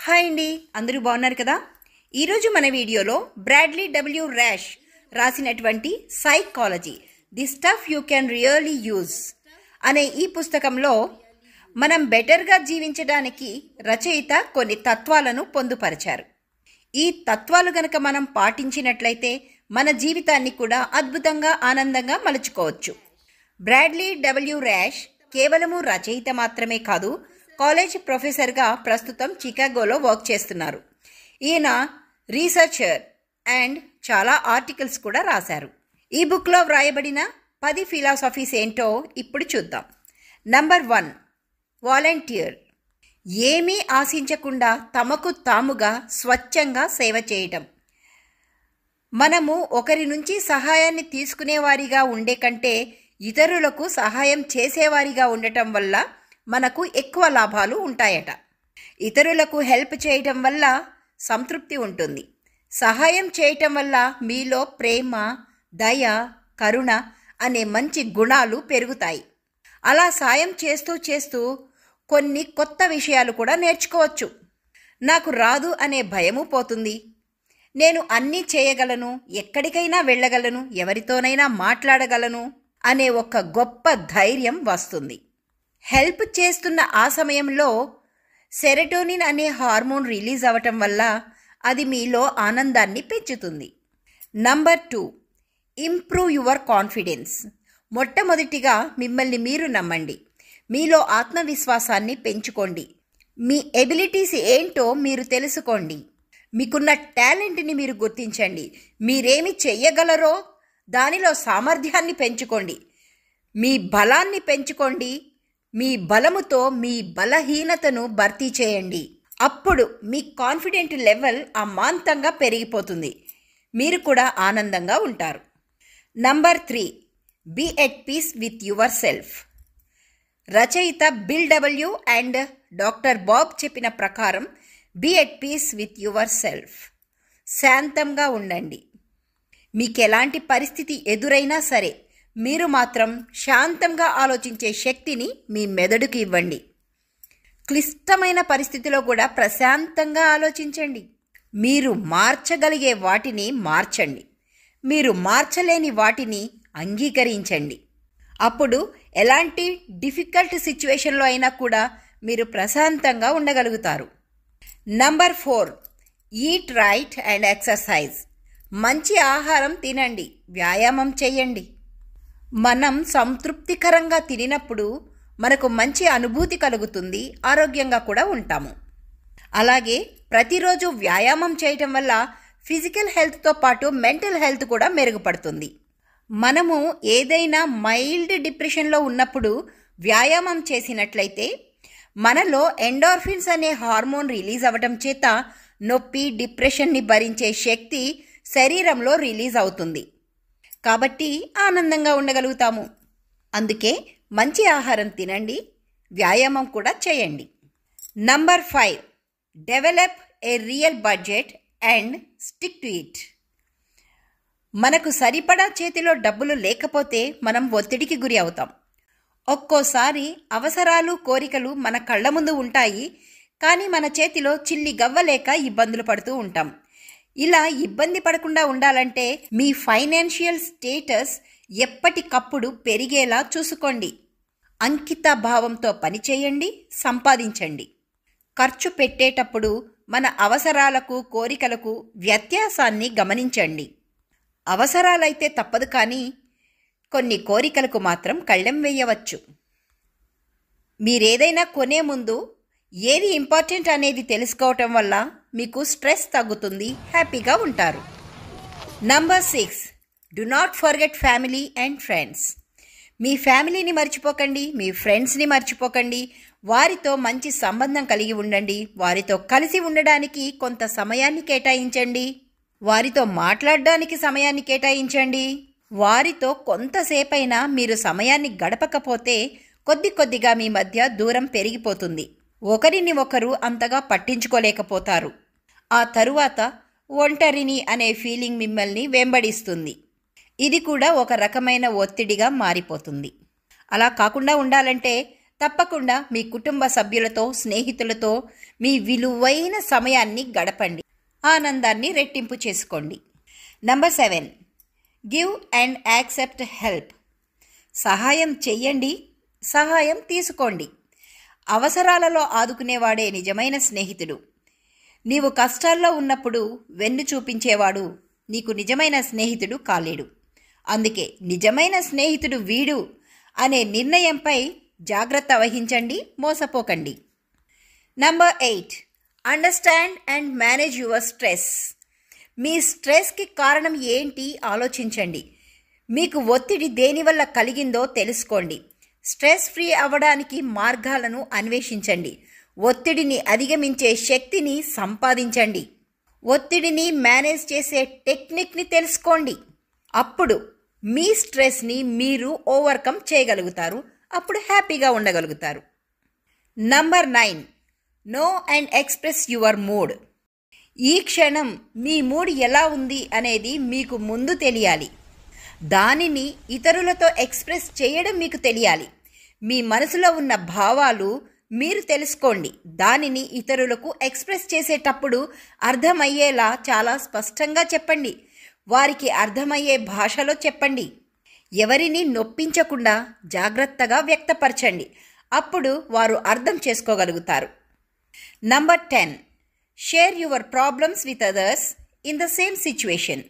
Hi అండి, అందరూ బాగున్నారు కదా. ఈరోజు మన వీడియోలో బ్రాడ్లీ డబ్ల్యూ ర్యాష్ రాసినటువంటి psychology the stuff you can really use అనే ఈ పుస్తకంలో మనం బెటర్గా జీవించడానికి రచయిత కొన్ని తత్వాలను పొందుపరిచారు. ఈ తత్వాలు గనక మనం పాటించినట్లయితే మన జీవితాన్ని కూడా అద్భుతంగా ఆనందంగా మలుచుకోవచ్చు. బ్రాడ్లీ డబ్ల్యూ ర్యాష్ కేవలము రచయిత మాత్రమే కాదు, కాలేజ్ ప్రొఫెసర్గా ప్రస్తుతం చికాగోలో వర్క్ చేస్తున్నారు. ఈయన రీసెర్చర్ అండ్ చాలా ఆర్టికల్స్ కూడా రాశారు. ఈ బుక్లో వ్రాయబడిన 10 ఫిలాసఫీస్ ఏంటో ఇప్పుడు చూద్దాం. Number 1, volunteer. ఏమీ ఆశించకుండా తమకు తాముగా స్వచ్ఛంగా సేవ చేయటం. మనము ఒకరి నుంచి సహాయాన్ని తీసుకునేవారిగా ఉండే కంటే ఇతరులకు సహాయం చేసేవారిగా ఉండటం వల్ల మనకు ఎక్కువ లాభాలు ఉంటాయట. ఇతరులకు హెల్ప్ చేయటం వల్ల సంతృప్తి ఉంటుంది. సహాయం చేయటం వల్ల మీలో ప్రేమ, దయ, కరుణ అనే మంచి గుణాలు పెరుగుతాయి. అలా సాయం చేస్తూ చేస్తూ కొన్ని కొత్త విషయాలు కూడా నేర్చుకోవచ్చు. నాకు రాదు అనే భయము పోతుంది. నేను అన్నీ చేయగలను, ఎక్కడికైనా వెళ్ళగలను, ఎవరితోనైనా మాట్లాడగలను అనే ఒక గొప్ప ధైర్యం వస్తుంది. హెల్ప్ చేస్తున్న ఆ సమయంలో సెరటోనిన్ అనే హార్మోన్ రిలీజ్ అవ్వటం వల్ల అది మీలో ఆనందాన్ని పెంచుతుంది. Number 2, improve your confidence. మొట్టమొదటిగా మిమ్మల్ని మీరు నమ్మండి. మీలో ఆత్మవిశ్వాసాన్ని పెంచుకోండి. మీ ఎబిలిటీస్ ఏంటో మీరు తెలుసుకోండి. మీకున్న టాలెంట్ని మీరు గుర్తించండి. మీరేమి చెయ్యగలరో దానిలో సామర్థ్యాన్ని పెంచుకోండి. మీ బలాన్ని పెంచుకోండి. మీ బలముతో మీ బలహీనతను భర్తీ చేయండి. అప్పుడు మీ కాన్ఫిడెంట్ లెవెల్ అమాంతంగా పెరిగిపోతుంది. మీరు కూడా ఆనందంగా ఉంటారు. Number 3, be at peace with yourself. రచయిత Bill W and doctor Bob చెప్పిన ప్రకారం be at peace with yourself. శాంతంగా ఉండండి. మీకు ఎలాంటి పరిస్థితి ఎదురైనా సరే మీరు మాత్రం శాంతంగా ఆలోచించే శక్తిని మీ మెదడుకి ఇవ్వండి. క్లిష్టమైన పరిస్థితిలో కూడా ప్రశాంతంగా ఆలోచించండి. మీరు మార్చగలిగే వాటిని మార్చండి. మీరు మార్చలేని వాటిని అంగీకరించండి. అప్పుడు ఎలాంటి డిఫికల్ట్ సిచ్యువేషన్లో అయినా కూడా మీరు ప్రశాంతంగా ఉండగలుగుతారు. Number 4, eat right and exercise. మంచి ఆహారం తినండి, వ్యాయామం చేయండి. మనం సంతృప్తికరంగా తినినప్పుడు మనకు మంచి అనుభూతి కలుగుతుంది, ఆరోగ్యంగా కూడా ఉంటాము. అలాగే ప్రతిరోజు వ్యాయామం చేయటం వల్ల ఫిజికల్ హెల్త్తో పాటు మెంటల్ హెల్త్ కూడా మెరుగుపడుతుంది. మనము ఏదైనా మైల్డ్ డిప్రెషన్లో ఉన్నప్పుడు వ్యాయామం చేసినట్లయితే మనలో ఎండార్ఫిన్స్ అనే హార్మోన్ రిలీజ్ అవ్వటం చేత నొప్పి, డిప్రెషన్ని భరించే శక్తి శరీరంలో రిలీజ్ అవుతుంది. కాబట్టి ఆనందంగా ఉండగలుగుతాము. అందుకే మంచి ఆహారం తినండి, వ్యాయామం కూడా చేయండి. Number 5, develop a real budget and stick to it. మనకు సరిపడా చేతిలో డబ్బులు లేకపోతే మనం ఒత్తిడికి గురి అవుతాం. ఒక్కోసారి అవసరాలు, కోరికలు మన కళ్ళ ముందు ఉంటాయి, కానీ మన చేతిలో చిల్లి గవ్వలేక ఇబ్బందులు పడుతూ ఉంటాం. ఇలా ఇబ్బంది పడకుండా ఉండాలంటే మీ ఫైనాన్షియల్ స్టేటస్ ఎప్పటికప్పుడు పెరిగేలా చూసుకోండి. అంకిత భావంతో పనిచేయండి, సంపాదించండి. ఖర్చు పెట్టేటప్పుడు మన అవసరాలకు, కోరికలకు వ్యత్యాసాన్ని గమనించండి. అవసరాలైతే తప్పదు, కానీ కొన్ని కోరికలకు మాత్రం కళ్ళెం వేయవచ్చు. మీరేదైనా కొనే ముందు ఏది ఇంపార్టెంట్ అనేది తెలుసుకోవటం వల్ల మీకు స్ట్రెస్ తగ్గుతుంది, హ్యాపీగా ఉంటారు. Number 6, do not forget family and friends. మీ ఫ్యామిలీని మర్చిపోకండి, మీ ఫ్రెండ్స్ని మర్చిపోకండి. వారితో మంచి సంబంధం కలిగి ఉండండి. వారితో కలిసి ఉండడానికి కొంత సమయాన్ని కేటాయించండి. వారితో మాట్లాడడానికి సమయాన్ని కేటాయించండి. వారితో కొంతసేపైనా మీరు సమయాన్ని గడపకపోతే కొద్ది కొద్దిగా మీ మధ్య దూరం పెరిగిపోతుంది. ఒకరిని ఒకరు అంతగా పట్టించుకోలేకపోతారు. ఆ తరువాత ఒంటరిని అనే ఫీలింగ్ మిమ్మల్ని వెంబడిస్తుంది. ఇది కూడా ఒక రకమైన ఒత్తిడిగా మారిపోతుంది. అలా కాకుండా ఉండాలంటే తప్పకుండా మీ కుటుంబ సభ్యులతో, స్నేహితులతో మీ విలువైన సమయాన్ని గడపండి. ఆనందాన్ని రెట్టింపు చేసుకోండి. Number 7, give and accept help. సహాయం చెయ్యండి, సహాయం తీసుకోండి. అవసరాలలో ఆదుకునేవాడే నిజమైన స్నేహితుడు. నీవు కష్టాల్లో ఉన్నప్పుడు వెన్ను చూపించేవాడు నీకు నిజమైన స్నేహితుడు కాలేడు. అందుకే నిజమైన స్నేహితుడు వీడు అనే నిర్ణయంపై జాగ్రత్త వహించండి, మోసపోకండి. Number 8, understand and manage your stress. మీ స్ట్రెస్కి కారణం ఏంటి ఆలోచించండి. మీకు ఒత్తిడి దేనివల్ల కలిగిందో తెలుసుకోండి. స్ట్రెస్ ఫ్రీ అవ్వడానికి మార్గాలను అన్వేషించండి. ఒత్తిడిని అధిగమించే శక్తిని సంపాదించండి. ఒత్తిడిని మేనేజ్ చేసే టెక్నిక్ని తెలుసుకోండి. అప్పుడు మీ స్ట్రెస్ని మీరు ఓవర్కమ్ చేయగలుగుతారు. అప్పుడు హ్యాపీగా ఉండగలుగుతారు. Number 9, know and express your mood. ఈ క్షణం మీ మూడ్ ఎలా ఉంది అనేది మీకు ముందు తెలియాలి. దానిని ఇతరులతో ఎక్స్ప్రెస్ చేయడం మీకు తెలియాలి. మీ మనసులో ఉన్న భావాలు మీరు తెలుసుకోండి. దానిని ఇతరులకు ఎక్స్ప్రెస్ చేసేటప్పుడు అర్థమయ్యేలా చాలా స్పష్టంగా చెప్పండి. వారికి అర్థమయ్యే భాషలో చెప్పండి. ఎవరిని నొప్పించకుండా జాగ్రత్తగా వ్యక్తపరచండి. అప్పుడు వారు అర్థం చేసుకోగలుగుతారు. Number 10, share your problems with others in the same situation.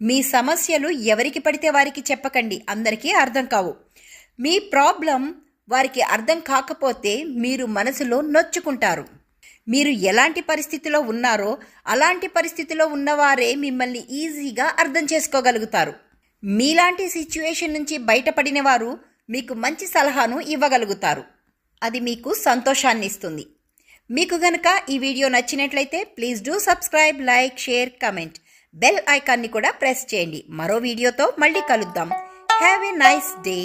మీ సమస్యలు ఎవరికి పడితే వారికి చెప్పకండి, అందరికీ అర్థం కావు. మీ ప్రాబ్లం వారికి అర్థం కాకపోతే మీరు మనసులో నొచ్చుకుంటారు. మీరు ఎలాంటి పరిస్థితిలో ఉన్నారో అలాంటి పరిస్థితిలో ఉన్నవారే మిమ్మల్ని ఈజీగా అర్థం చేసుకోగలుగుతారు. మీలాంటి సిచ్యువేషన్ నుంచి బయటపడిన వారు మీకు మంచి సలహాను ఇవ్వగలుగుతారు. అది మీకు సంతోషాన్ని ఇస్తుంది. మీకు గనక ఈ వీడియో నచ్చినట్లయితే please do subscribe, like, share, comment. Bell ఐకాన్ని కూడా ప్రెస్ చేయండి. మరో వీడియోతో మళ్ళీ కలుద్దాం. Have a nice day.